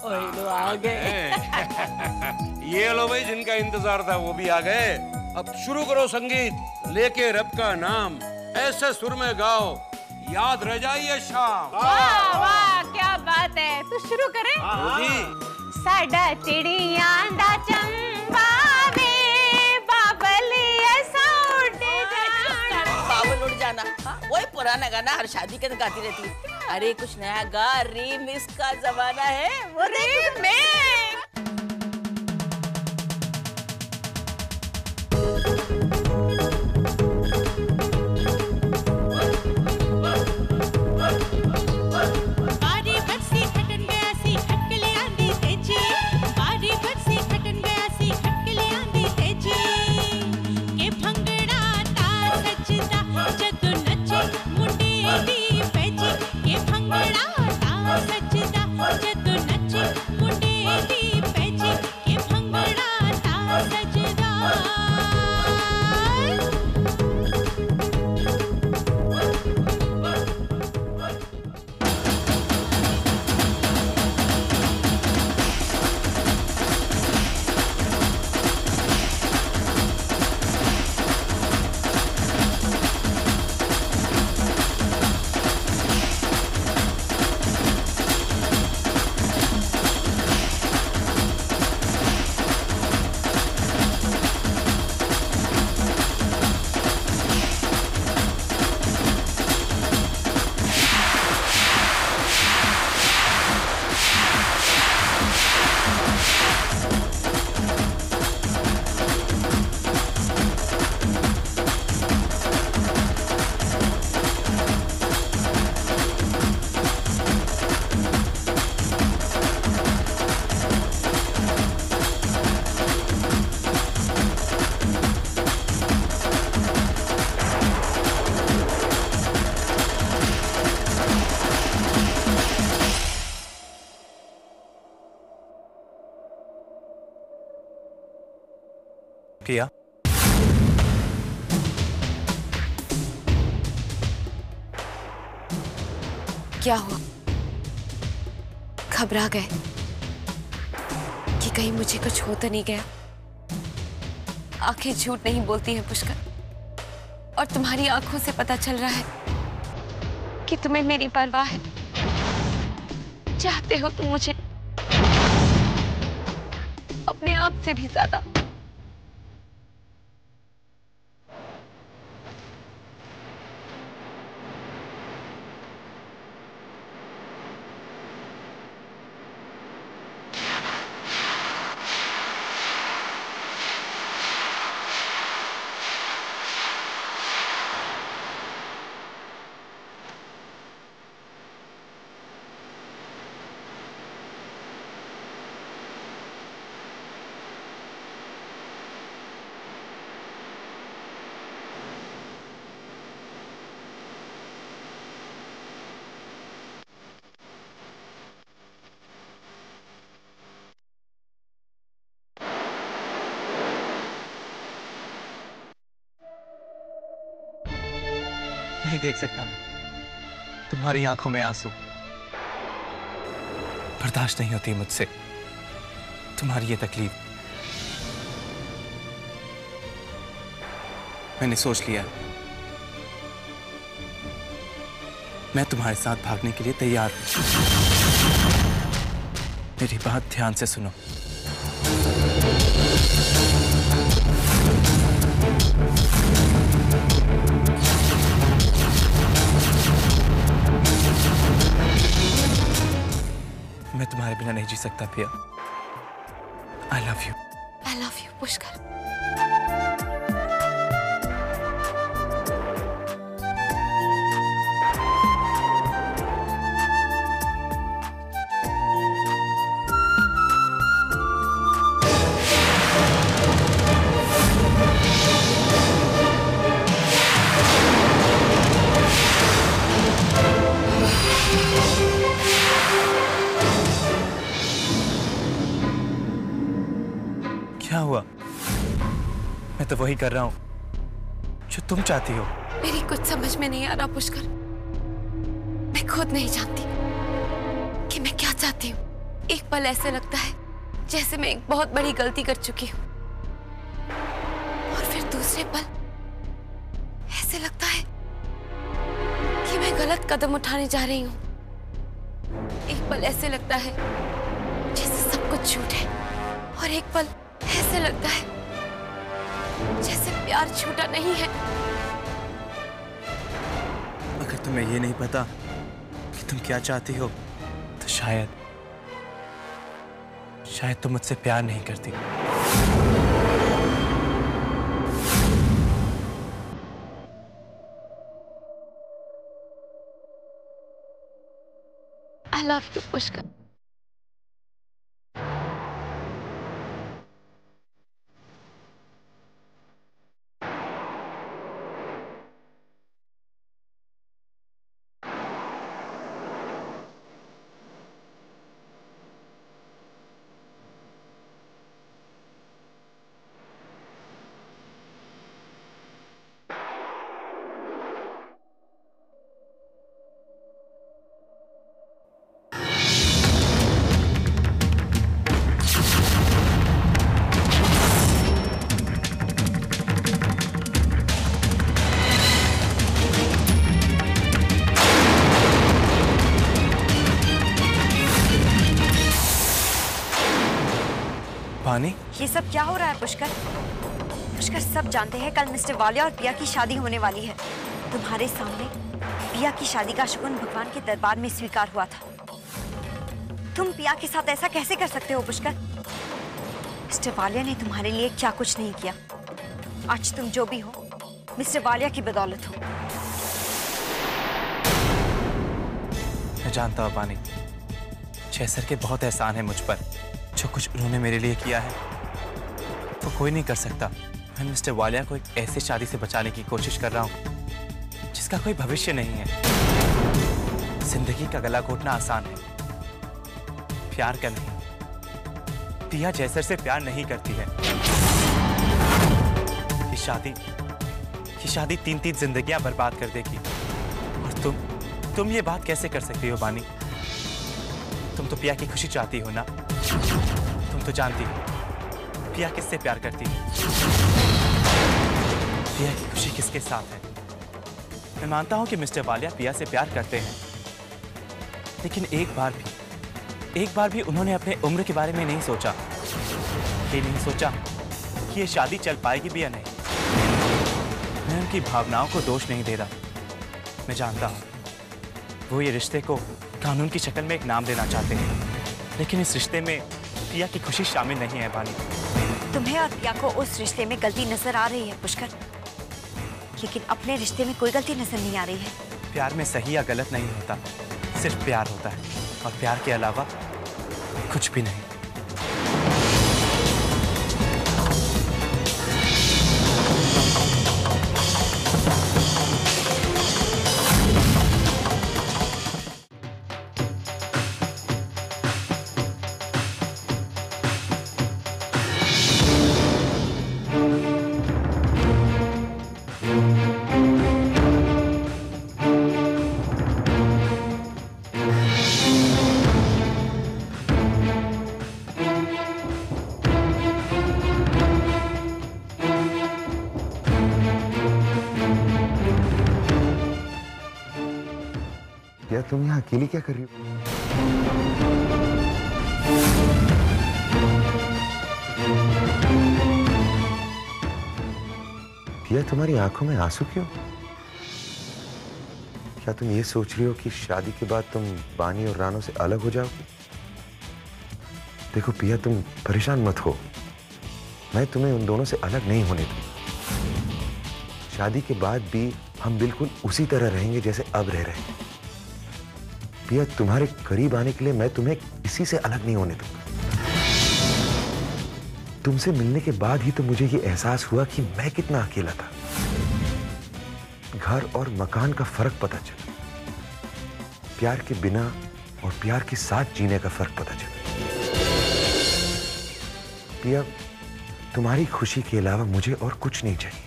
लो आ गए। ये लो भाई, जिनका इंतजार था वो भी आ गए। अब शुरू करो संगीत, लेके रब का नाम, ऐसे सुर में गाओ, याद रह जाइए शाम। वाह वाह, क्या बात है। तो शुरू करें? साडा चिड़िया दा चंबा वे, बाबल ऐसा उड़ जाना। बाबल उड़ जाना, वही पुराना गाना हर शादी के गाती रहती है। अरे कुछ नया गा, रीमिक्स का जमाना है। वो रीमिक्स। किया। क्या हुआ? घबरा गए कि कहीं मुझे कुछ हो तो नहीं गया? आंखें झूठ नहीं बोलती हैं पुष्कर, और तुम्हारी आंखों से पता चल रहा है कि तुम्हें मेरी परवाह है। चाहते हो तुम मुझे अपने आप से भी ज्यादा। नहीं देख सकता मैं तुम्हारी आंखों में आंसू। बर्दाश्त नहीं होती मुझसे तुम्हारी ये तकलीफ। मैंने सोच लिया, मैं तुम्हारे साथ भागने के लिए तैयार हूं। मेरी बात ध्यान से सुनो। मैं तुम्हारे बिना नहीं जी सकता पिया। I love you. I love you Pushkar. क्या हुआ? मैं तो वही कर रहा हूं जो तुम चाहती हो। मेरी कुछ समझ में नहीं आ रहा पुष्कर। मैं खुद नहीं जानती कि मैं क्या चाहती हूँ। एक पल ऐसे लगता है जैसे मैं एक बहुत बड़ी गलती कर चुकी हूँ, और फिर दूसरे पल ऐसे लगता है कि मैं गलत कदम उठाने जा रही हूँ। एक पल ऐसे लगता है जैसे सब कुछ झूठ है, और एक पल ऐसे लगता है जैसे प्यार झूठा नहीं है। अगर तुम्हें ये नहीं पता कि तुम क्या चाहती हो तो शायद तुम मुझसे प्यार नहीं करती। I love you, Pushkar. पानी, ये सब क्या हो रहा है पुष्कर? पुष्कर, सब जानते हैं कल मिस्टर वालिया और पिया की शादी होने वाली है। तुम्हारे सामने पिया की शादी का शुगुन भगवान के दरबार में स्वीकार हुआ था। तुम पिया के साथ ऐसा कैसे कर सकते हो पुष्कर? मिस्टर वालिया ने तुम्हारे लिए क्या कुछ नहीं किया। आज तुम जो भी हो मिस्टर वालिया की बदौलत हो। मैं जानता हूँ पानी, छह के बहुत एहसान है मुझ पर। जो कुछ उन्होंने मेरे लिए किया है वो कोई नहीं कर सकता। मैं मिस्टर वालिया को एक ऐसी शादी से बचाने की कोशिश कर रहा हूँ जिसका कोई भविष्य नहीं है। जिंदगी का गला घोटना आसान है, प्यार का नहीं। पिया जैसर से प्यार नहीं करती है। ये शादी 3 जिंदगियां बर्बाद कर देगी। और तुम ये बात कैसे कर सकती हो बानी? तुम तो पिया की खुशी चाहती हो ना? तुम तो जानती हो पिया किससे प्यार करती है। पिया की खुशी किसके साथ है? मैं मानता हूं कि मिस्टर वालिया पिया से प्यार करते हैं, लेकिन एक बार भी उन्होंने अपने उम्र के बारे में नहीं सोचा। ये नहीं सोचा कि ये शादी चल पाएगी भी या नहीं। मैं उनकी भावनाओं को दोष नहीं दे रहा। मैं जानता हूं वो ये रिश्ते को कानून की शक्ल में एक नाम देना चाहते हैं, लेकिन इस रिश्ते में पिया की खुशी शामिल नहीं है बानी। तुम्हें और पिया को उस रिश्ते में गलती नजर आ रही है पुष्कर, लेकिन अपने रिश्ते में कोई गलती नजर नहीं आ रही है। प्यार में सही या गलत नहीं होता, सिर्फ प्यार होता है, और प्यार के अलावा कुछ भी नहीं। क्या तुम यहाँ अकेली क्या कर रही हो? पिया, तुम्हारी आंखों में आंसू क्यों? क्या तुम ये सोच रही हो कि शादी के बाद तुम बानी और रानो से अलग हो जाओगी? देखो पिया, तुम परेशान मत हो, मैं तुम्हें उन दोनों से अलग नहीं होने दूंगा। शादी के बाद भी हम बिल्कुल उसी तरह रहेंगे जैसे अब रह रहे हैं। पिया, तुम्हारे करीब आने के लिए मैं तुम्हें किसी से अलग नहीं होने दूंगा। तुमसे मिलने के बाद ही तो मुझे ये एहसास हुआ कि मैं कितना अकेला था। घर और मकान का फर्क पता चला, प्यार के बिना और प्यार के साथ जीने का फर्क पता चला। पिया, तुम्हारी खुशी के अलावा मुझे और कुछ नहीं चाहिए।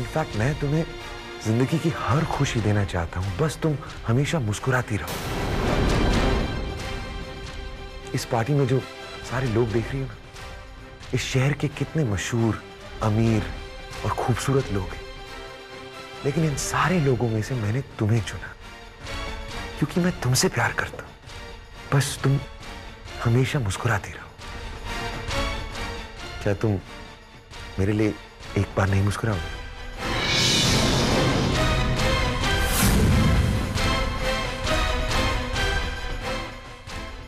इनफैक्ट मैं तुम्हें जिंदगी की हर खुशी देना चाहता हूं, बस तुम हमेशा मुस्कुराती रहो। इस पार्टी में जो सारे लोग देख रही हो ना, इस शहर के कितने मशहूर, अमीर और खूबसूरत लोग हैं, लेकिन इन सारे लोगों में से मैंने तुम्हें चुना क्योंकि मैं तुमसे प्यार करता हूं। बस तुम हमेशा मुस्कुराती रहो। क्या तुम मेरे लिए एक बार नहीं मुस्कुराओगे?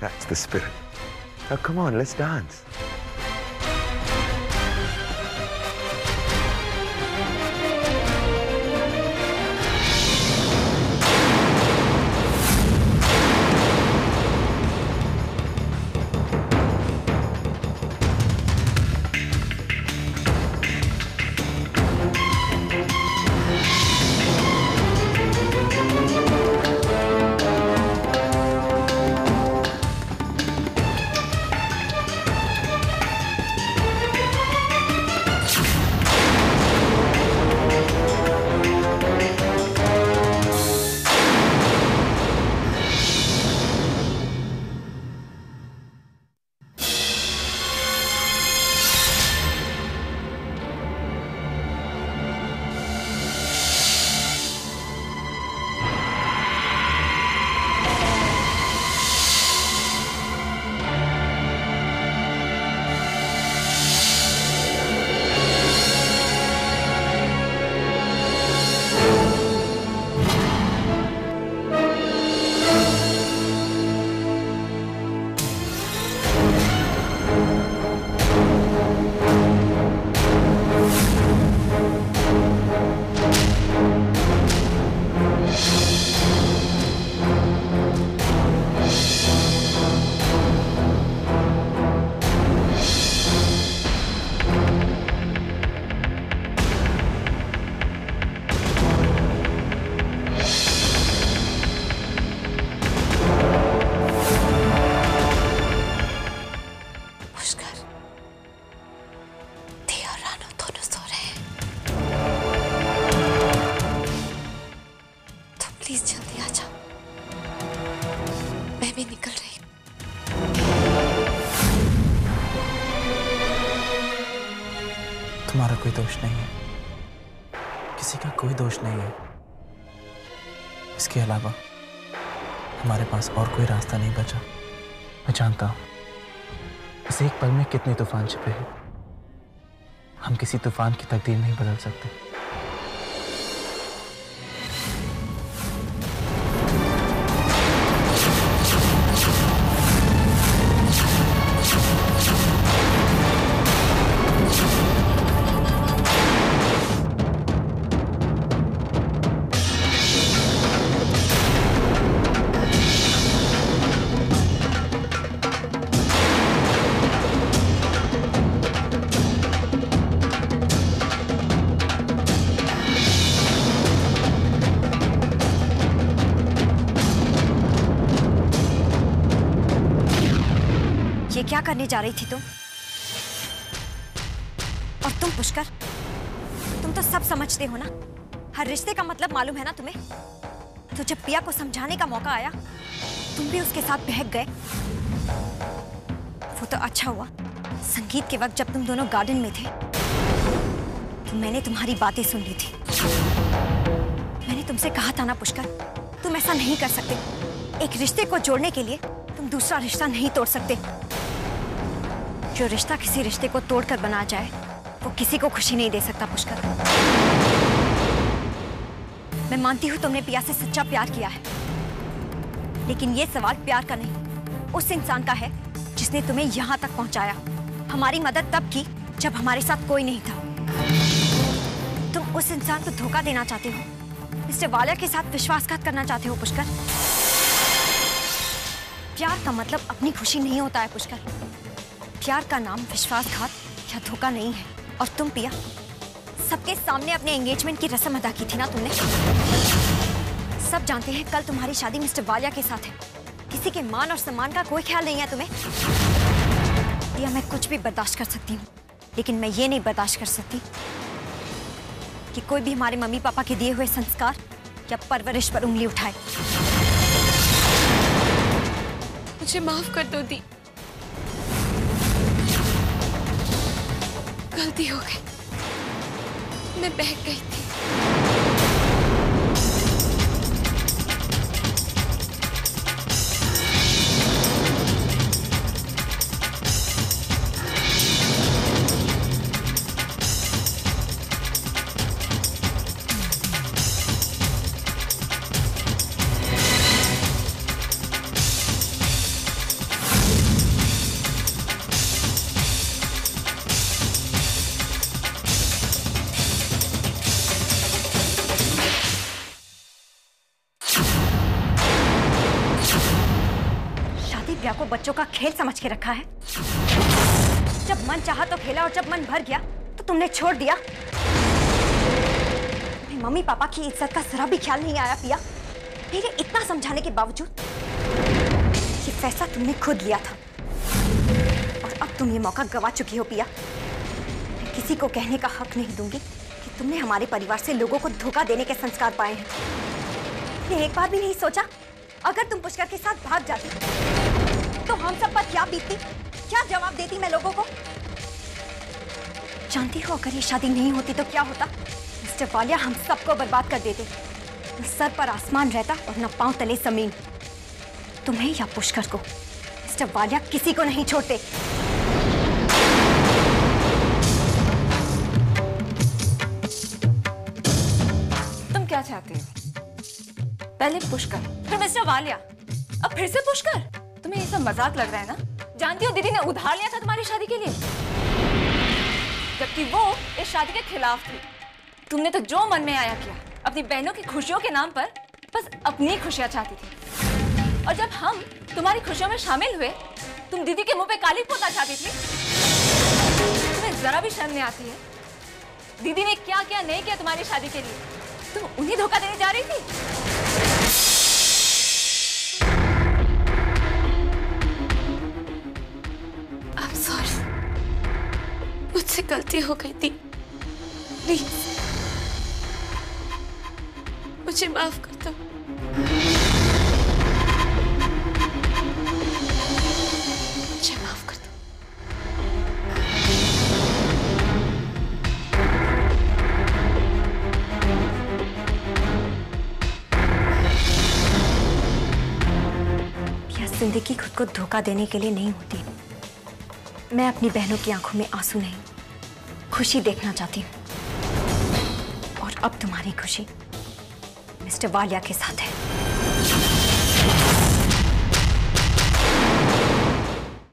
That's the spirit. Now come on, let's dance. तुम्हारा कोई दोष नहीं है, किसी का कोई दोष नहीं है। इसके अलावा हमारे पास और कोई रास्ता नहीं बचा। मैं जानता हूं इस एक पल में कितने तूफान छिपे हैं। हम किसी तूफान की तकदीर नहीं बदल सकते। ये क्या करने जा रही थी तुम? और तुम पुष्कर, तुम तो सब समझते हो ना। हर रिश्ते का मतलब मालूम है ना तुम्हें। तो जब पिया को समझाने का मौका आया, तुम भी उसके साथ बहक गए। वो तो अच्छा हुआ, संगीत के वक्त जब तुम दोनों गार्डन में थे तो मैंने तुम्हारी बातें सुन ली थी। मैंने तुमसे कहा था ना पुष्कर, तुम ऐसा नहीं कर सकते। एक रिश्ते को जोड़ने के लिए तुम दूसरा रिश्ता नहीं तोड़ सकते। जो रिश्ता किसी रिश्ते को तोड़कर बना जाए वो किसी को खुशी नहीं दे सकता पुष्कर। मैं मानती हूँ तुमने पिया से सच्चा प्यार किया है, लेकिन ये सवाल प्यार का नहीं, उस इंसान का है जिसने तुम्हें यहाँ तक पहुँचाया। हमारी मदद तब की जब हमारे साथ कोई नहीं था। तुम उस इंसान को धोखा देना चाहते हो, मिस्टर वालिया के साथ विश्वासघात करना चाहते हो पुष्कर। प्यार का मतलब अपनी खुशी नहीं होता है पुष्कर। प्यार का नाम विश्वासघात या धोखा नहीं है। और तुम पिया, सबके सामने अपने एंगेजमेंट की रस्म अदा की थी ना तुमने। सब जानते हैं कल तुम्हारी शादी मिस्टर वालिया के साथ है। किसी के मान और सम्मान का कोई ख्याल नहीं है तुम्हें। पिया, मैं कुछ भी बर्दाश्त कर सकती हूँ, लेकिन मैं ये नहीं बर्दाश्त कर सकती कि कोई भी हमारे मम्मी पापा के दिए हुए संस्कार या परवरिश पर उंगली उठाए। मुझे माफ कर दो दी। गलती हो गई, मैं बहक गई थी। प्रिया को बच्चों का खेल समझ के रखा है। जब मन चाहा तो खेला और जब मन भर गया तो तुमने छोड़ दिया। मम्मी पापा की इज्जत का जरा भी ख्याल नहीं आया पिया। मेरे इतना समझाने के बावजूद ये फैसला तुमने खुद लिया था और अब तुम ये मौका गवा चुकी हो पिया। मैं किसी को कहने का हक नहीं दूंगी कि तुमने हमारे परिवार से लोगों को धोखा देने के संस्कार पाए हैं। तुमने एक बार भी नहीं सोचा अगर तुम पुष्कर के साथ भाग जाती तो हम सब पर क्या बीतती, क्या जवाब देती मैं लोगों को। जानती हो अगर ये शादी नहीं होती तो क्या होता? मिस्टर वालिया हम सबको बर्बाद कर देते। न सर पर आसमान रहता और न पांव तले जमीन। तुम्हें या पुष्कर को मिस्टर वालिया किसी को नहीं छोड़ते। तुम क्या चाहती हो? पहले पुष्कर फिर मिस्टर वालिया, अब फिर से पुष्कर। तुम्हें ये सब मजाक लग रहा है ना? जानती हो दीदी ने उधार लिया था तुम्हारी शादी के लिए, जबकि वो इस शादी के खिलाफ थी। तुमने तो जो मन में आया किया, अपनी बहनों की खुशियों के नाम पर बस अपनी खुशियां चाहती थी। और जब हम तुम्हारी खुशियों में शामिल हुए, तुम दीदी के मुंह पे काली पोता चाहती थी। तुम्हें जरा भी शर्म नहीं आती है? दीदी ने क्या क्या नहीं किया तुम्हारी शादी के लिए, तुम उन्हें धोखा देने जा रही थी। मुझसे गलती हो गई थी, प्लीज मुझे माफ कर दो। मुझे माफ कर दो। क्या जिंदगी खुद को धोखा देने के लिए नहीं होती? मैं अपनी बहनों की आंखों में आंसू नहीं, खुशी देखना चाहती हूँ। और अब तुम्हारी खुशी मिस्टर वालिया के साथ है।